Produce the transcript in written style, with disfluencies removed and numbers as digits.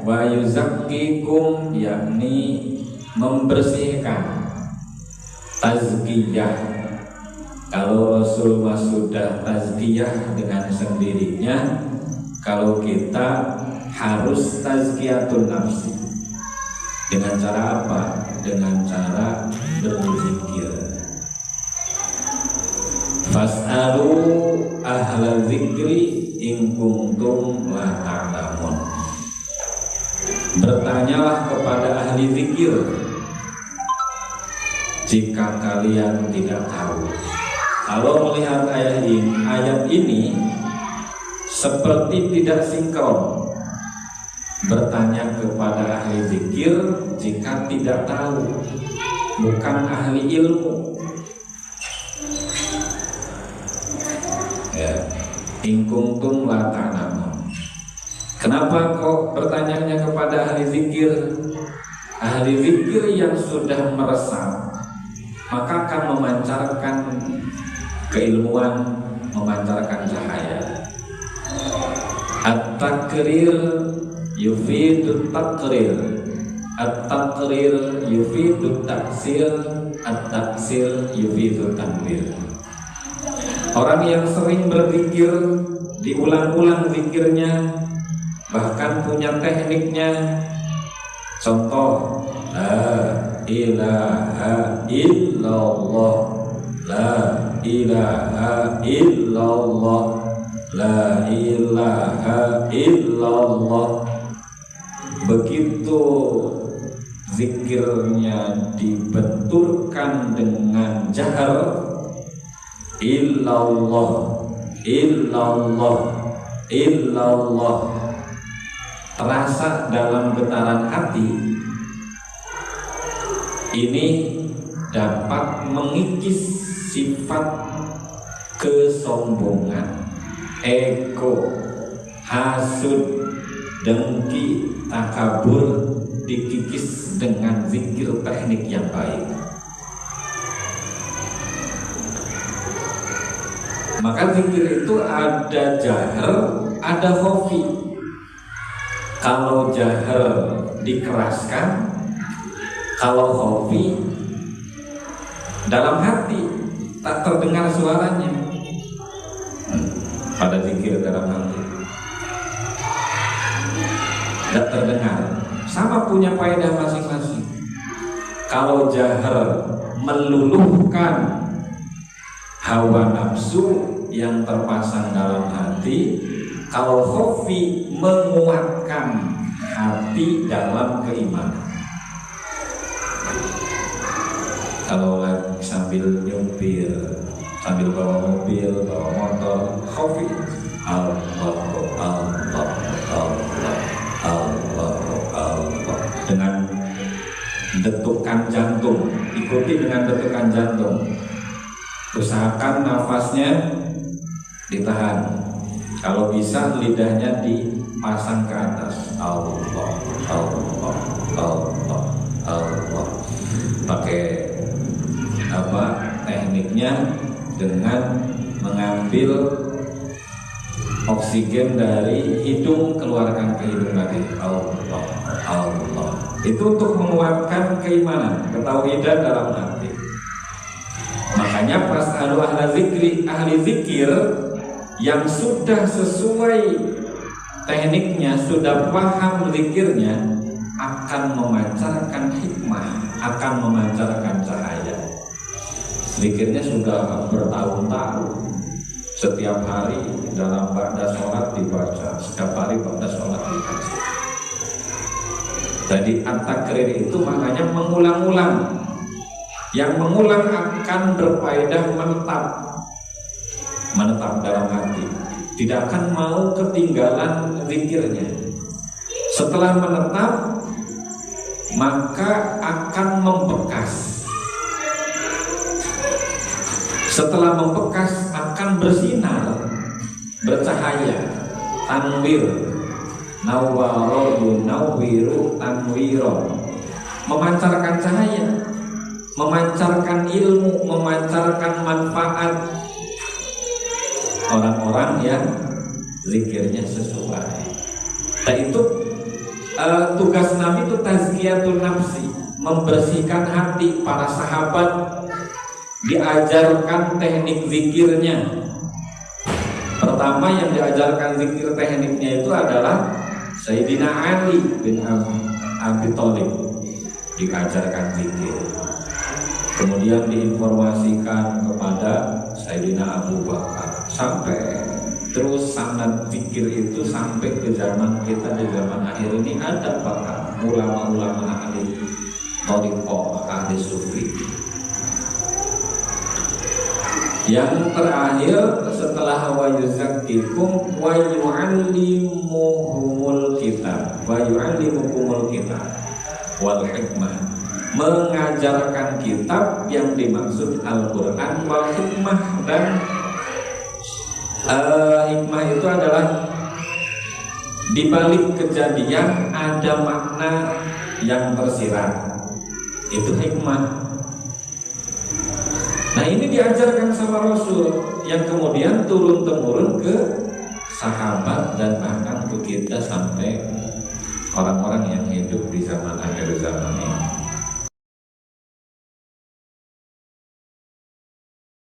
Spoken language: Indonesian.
wa yuzakkikum, yakni membersihkan, tazkiyah. Kalau Rasul sudah tazkiyah dengan sendirinya, kalau kita harus tazkiyatun nafsi. Dengan cara apa? Dengan cara berzikir. Fas'alu ahla zikri in kuntum la ta'lamun. Bertanyalah kepada ahli zikir jika kalian tidak tahu. Kalau melihat ayat ini seperti tidak sinkron. Bertanya kepada ahli zikir jika tidak tahu, bukan ahli ilmu. Ya, in kuntum la ta'lamun. Kenapa kok bertanyanya kepada ahli zikir? Ahli zikir yang sudah meresap, maka akan memancarkan keilmuan, memancarkan cahaya. At-takrir yufidu takrir, at-takrir yufidu taksir, at-taksir yufidu tanwir. Orang yang sering berzikir, diulang-ulang zikirnya, bahkan punya tekniknya. Contoh, la ilaha illallah, la ilaha illallah, la ilaha illallah. Begitu zikirnya dibenturkan dengan jahar, illallah, illallah, illallah, terasa dalam getaran hati, ini dapat mengikis sifat kesombongan, ego, hasud, dengki, takabur, dikikis dengan zikir teknik yang baik. Maka zikir itu ada jahar, ada khafi. Kalau jahar dikeraskan, kalau khafi dalam hati, tak terdengar suaranya. Pada zikir dalam hati tidak terdengar, sama punya faedah masing-masing. Kalau jahar meluluhkan hawa nafsu yang terpasang dalam hati, kalau khafi menguatkan hati dalam keimanan. Kalau lagi sambil nyupir, sambil bawa mobil, bawa motor, khafi, Allah, Allah, Allah, Allah, Allah, dengan detukan jantung, ikuti dengan detukan jantung. Usahakan nafasnya ditahan. Kalau bisa lidahnya dipasang ke atas. Allah, Allah, Allah, Allah. Pakai tekniknya dengan mengambil oksigen dari hidung, keluarkan ke hidung lagi. Allah, Allah. Itu untuk menguatkan keimanan, ketauhidan dalam hati. Makanya fas'alu ahla zikri, ahli zikir yang sudah sesuai tekniknya, sudah paham zikirnya, akan memancarkan hikmah, akan memancarkan cahaya. Zikirnya sudah bertahun-tahun, setiap hari dalam ba'da sholat dibaca, setiap hari ba'da sholat dibaca. Jadi at-takrir itu maknanya mengulang-ulang. Yang mengulang akan berfaedah menetap dalam hati, tidak akan mau ketinggalan zikirnya. Setelah menetap, maka akan membekas. Setelah membekas akan bersinar, bercahaya, tanwir, nawwara yunawwiru tanwiron, memancarkan cahaya, memancarkan ilmu, memancarkan manfaat. Orang-orang yang zikirnya sesuai. Dan itu tugas Nabi itu tazkiyatun nafsi, membersihkan hati. Para sahabat diajarkan teknik zikirnya. Pertama yang diajarkan zikir tekniknya itu adalah Sayyidina Ali bin Abi Thalib, diajarkan zikir. Kemudian diinformasikan kepada Sayyidina Abu Bakar, sampai terus sanad zikir itu sampai ke zaman kita. Di zaman akhir ini ada bahkan ulama-ulama ahli thariqah, ahli sufi. Yang terakhir setelah wa yuzakkikum wa yu'allimuhumul kitab wa yu'allimukumul kitab wal hikmah, mengajarkan kitab yang dimaksud Al-Quran, wal hikmah, dan hikmah itu adalah di balik kejadian ada makna yang tersirat, itu hikmah. Nah ini diajarkan sama Rasul yang kemudian turun-temurun ke sahabat dan bahkan ke kita sampai orang-orang yang hidup di zaman akhir zaman ini.